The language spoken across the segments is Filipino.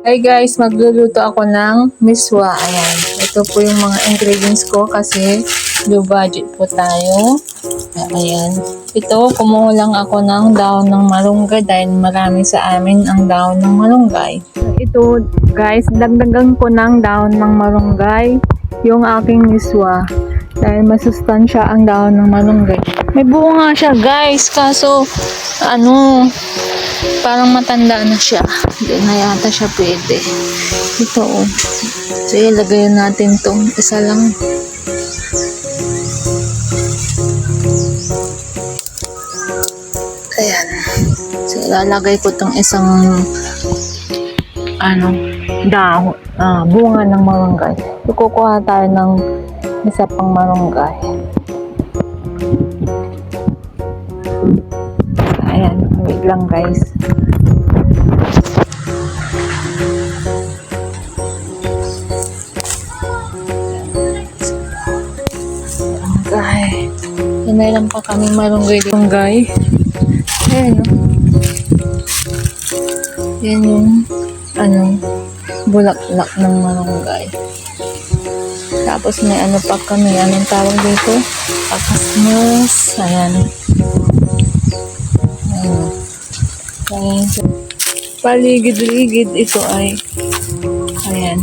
Hi guys, magluluto ako ng miswa. Ayan. Ito po yung mga ingredients ko kasi low budget po tayo. Ayan. Ito, kumuha lang ako ng daon ng malunggay dahil marami sa amin ang daon ng malunggay. Ito guys, dagdagan ko ng daon ng malunggay yung aking miswa dahil masustansya ang daon ng malunggay. May bunga siya guys, kaso parang matanda na siya. Hindi na yata siya pwede. Ito oh. So ilagay natin tong isa lang. Ayan. So ilalagay ko tong isang dahon, bunga ng malunggay. So kukuha tayo ng isa pang malunggay. Ayan, wait lang guys. Malunggay. Mayroon pa kami malunggay dito guys. Ayan o. Yan yung bulaklak ng malunggay. Tapos may pa kami, anong tawag dito? Pakasmas. Ayan. Ayan. Paligid-ligid ito ay ayan.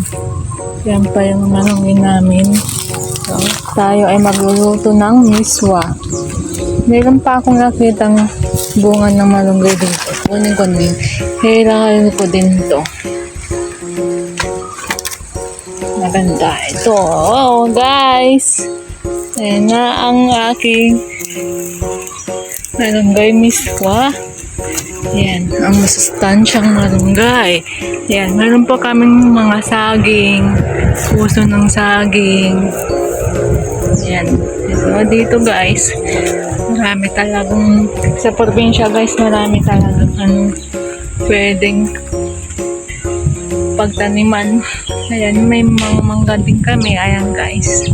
Yan pa yung malunggay namin. So, tayo ay magluluto ng miswa. Meron pa akong nakitang bunga ng malunggay dito. Kunin ko din. Hilahin ko din ito. Maganda ito. Oh, guys. Ayan na ang aking malunggay miswa. Ayan, ang masustansyang malunggay. Ayan, meron pa kaming mga saging, puso ng saging. Ayan, so dito guys, marami talagang, sa probinsya guys, marami talagang pwedeng pagtaniman. Ayan, may mga mangga din kami. Ayan guys.